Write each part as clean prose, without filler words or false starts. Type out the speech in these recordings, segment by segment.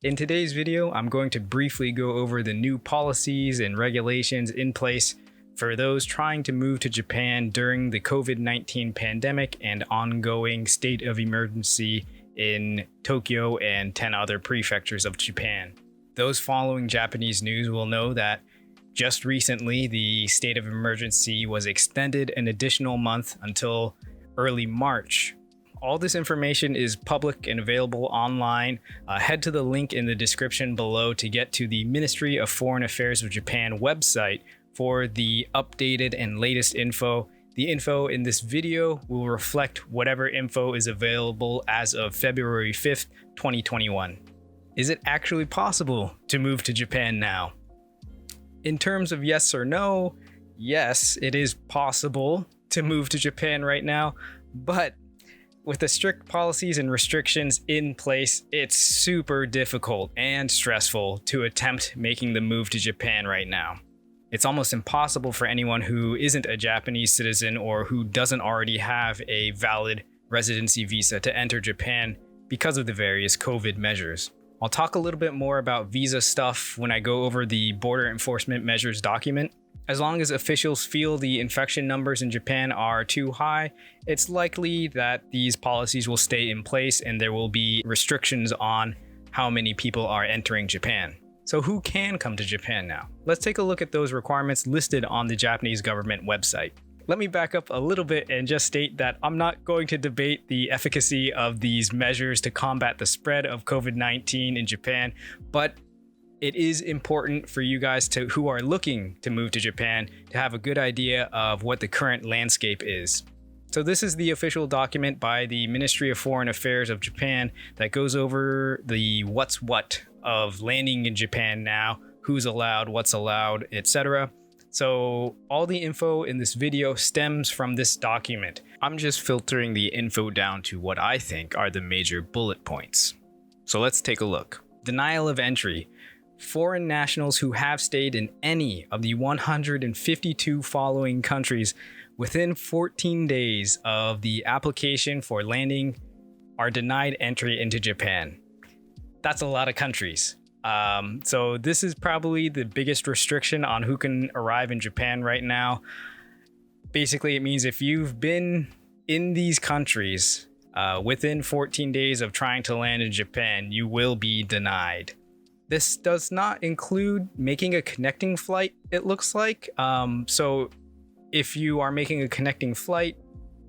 In today's video, I'm going to briefly go over the new policies and regulations in place for those trying to move to Japan during the COVID-19 pandemic and ongoing state of emergency in Tokyo and 10 other prefectures of Japan. Those following Japanese news will know that just recently the state of emergency was extended an additional month until early March. All this information is public and available online. Head to the link in the description below to get to the Ministry of Foreign Affairs of Japan website for the updated and latest info. The info in this video will reflect whatever info is available as of February 5th, 2021. Is it actually possible to move to Japan now? In terms of yes or no, yes, it is possible to move to Japan right now, but with the strict policies and restrictions in place, it's super difficult and stressful to attempt making the move to Japan right now. It's almost impossible for anyone who isn't a Japanese citizen or who doesn't already have a valid residency visa to enter Japan because of the various COVID measures. I'll talk a little bit more about visa stuff when I go over the border enforcement measures document. As long as officials feel the infection numbers in Japan are too high, it's likely that these policies will stay in place and there will be restrictions on how many people are entering Japan. So who can come to Japan now? Let's take a look at those requirements listed on the Japanese government website. Let me back up a little bit and just state that I'm not going to debate the efficacy of these measures to combat the spread of COVID-19 in Japan, but it is important for you guys who are looking to move to Japan to have a good idea of what the current landscape is. So this is the official document by the Ministry of Foreign Affairs of Japan that goes over the what's what of landing in Japan now, who's allowed, what's allowed, etc. So all the info in this video stems from this document. I'm just filtering the info down to what I think are the major bullet points. So let's take a look. Denial of entry. Foreign nationals who have stayed in any of the 152 following countries within 14 days of the application for landing are denied entry into Japan. That's a lot of countries. So this is probably the biggest restriction on who can arrive in Japan right now. Basically, it means if you've been in these countries within 14 days of trying to land in Japan, you will be denied. This does not include making a connecting flight, it looks like. So if you are making a connecting flight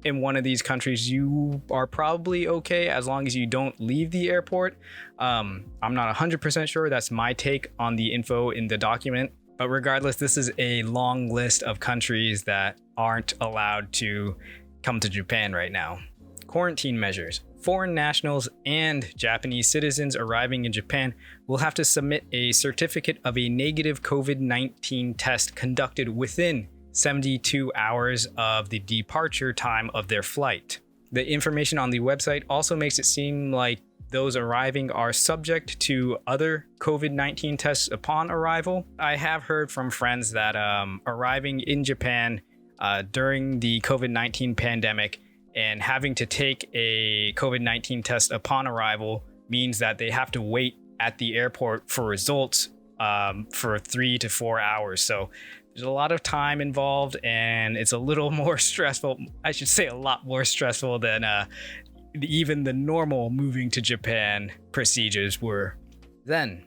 in one of these countries, you are probably okay as long as you don't leave the airport. I'm not 100% sure. That's my take on the info in the document. But regardless, this is a long list of countries that aren't allowed to come to Japan right now. Quarantine measures. Foreign nationals and Japanese citizens arriving in Japan will have to submit a certificate of a negative COVID-19 test conducted within 72 hours of the departure time of their flight. The information on the website also makes it seem like those arriving are subject to other COVID-19 tests upon arrival. I have heard from friends that arriving in Japan during the COVID-19 pandemic and having to take a COVID-19 test upon arrival means that they have to wait at the airport for results for 3 to 4 hours. So there's a lot of time involved and it's a little more stressful. I should say a lot more stressful than even the normal moving to Japan procedures were. Then,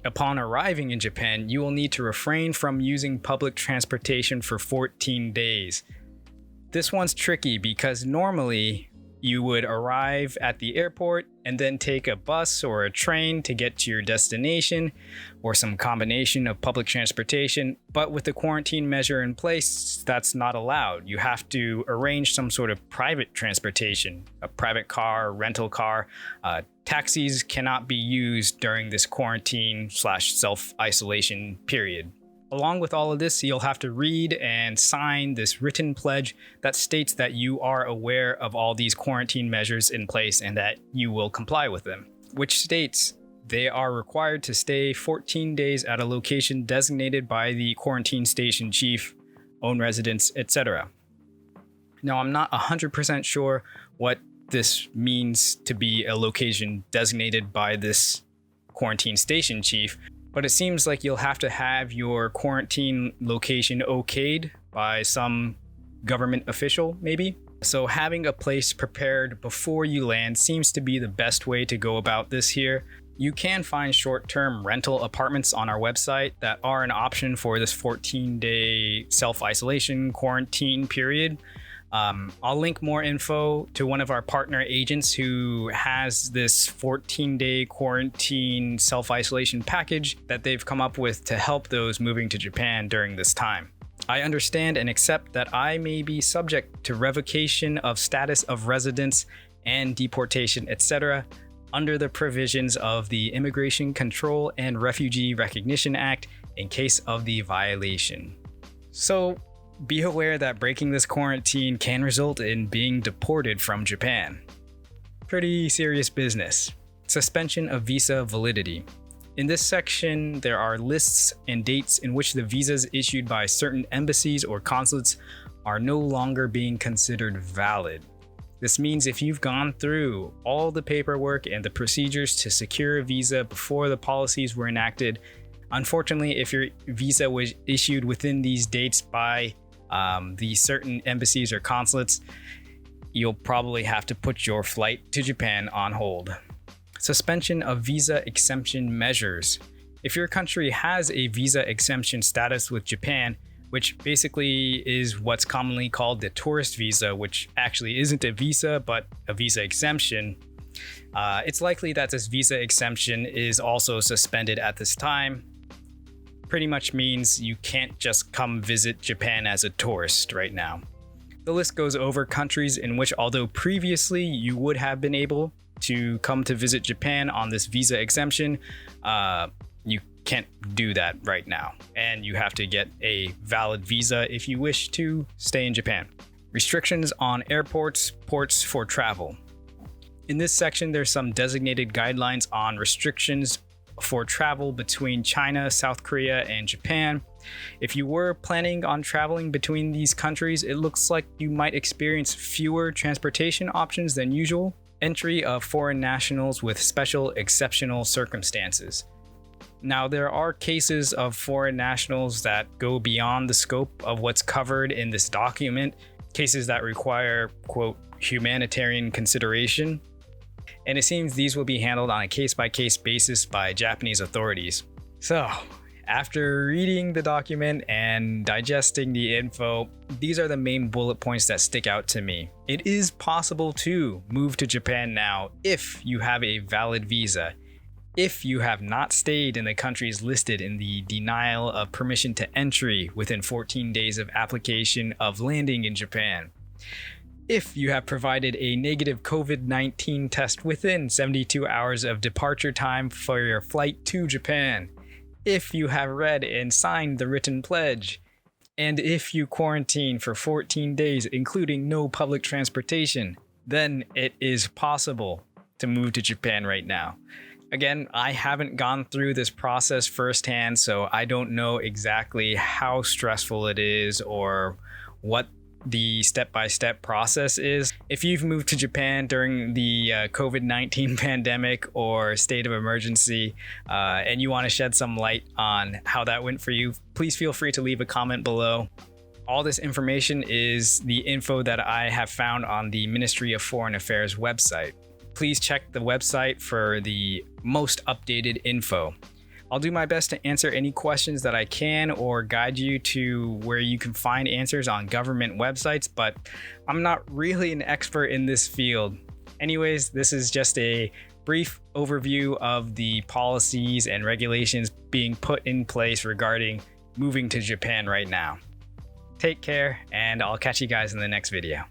upon arriving in Japan, you will need to refrain from using public transportation for 14 days. This one's tricky because normally you would arrive at the airport and then take a bus or a train to get to your destination or some combination of public transportation. But with the quarantine measure in place, that's not allowed. You have to arrange some sort of private transportation, a private car, rental car. Taxis cannot be used during this quarantine/self-isolation period. Along with all of this, you'll have to read and sign this written pledge that states that you are aware of all these quarantine measures in place and that you will comply with them, which states they are required to stay 14 days at a location designated by the quarantine station chief, own residence, etc. Now, I'm not 100% sure what this means to be a location designated by this quarantine station chief, but it seems like you'll have to have your quarantine location okayed by some government official, maybe. So having a place prepared before you land seems to be the best way to go about this here. You can find short-term rental apartments on our website that are an option for this 14-day self-isolation quarantine period. I'll link more info to one of our partner agents who has this 14-day quarantine self-isolation package that they've come up with to help those moving to Japan during this time. I understand and accept that I may be subject to revocation of status of residence and deportation, etc., under the provisions of the Immigration Control and Refugee Recognition Act in case of the violation. So be aware that breaking this quarantine can result in being deported from Japan. Pretty serious business. Suspension of visa validity. In this section, there are lists and dates in which the visas issued by certain embassies or consulates are no longer being considered valid. This means if you've gone through all the paperwork and the procedures to secure a visa before the policies were enacted, unfortunately, if your visa was issued within these dates by the certain embassies or consulates, you'll probably have to put your flight to Japan on hold. Suspension of visa exemption measures. If your country has a visa exemption status with Japan, which basically is what's commonly called the tourist visa, which actually isn't a visa, but a visa exemption, it's likely that this visa exemption is also suspended at this time. Pretty much means you can't just come visit Japan as a tourist right now. The list goes over countries in which, although previously you would have been able to come to visit Japan on this visa exemption, you can't do that right now, and you have to get a valid visa if you wish to stay in Japan. Restrictions on airports, ports for travel. In this section, there's some designated guidelines on restrictions for travel between China, South Korea, and Japan. If you were planning on traveling between these countries, it looks like you might experience fewer transportation options than usual. Entry of foreign nationals with special exceptional circumstances. Now, there are cases of foreign nationals that go beyond the scope of what's covered in this document, cases that require, quote, humanitarian consideration. And it seems these will be handled on a case-by-case basis by Japanese authorities. So, after reading the document and digesting the info, these are the main bullet points that stick out to me. It is possible to move to Japan now if you have a valid visa, if you have not stayed in the countries listed in the denial of permission to entry within 14 days of application of landing in Japan, if you have provided a negative COVID-19 test within 72 hours of departure time for your flight to Japan, if you have read and signed the written pledge, and if you quarantine for 14 days, including no public transportation, then it is possible to move to Japan right now. Again, I haven't gone through this process firsthand, so I don't know exactly how stressful it is or what the step-by-step process is. If you've moved to Japan during the COVID-19 pandemic or state of emergency and you want to shed some light on how that went for you, please feel free to leave a comment below. All this information is the info that I have found on the Ministry of Foreign Affairs website. Please check the website for the most updated info. I'll do my best to answer any questions that I can or guide you to where you can find answers on government websites, but I'm not really an expert in this field. Anyways, this is just a brief overview of the policies and regulations being put in place regarding moving to Japan right now. Take care, and I'll catch you guys in the next video.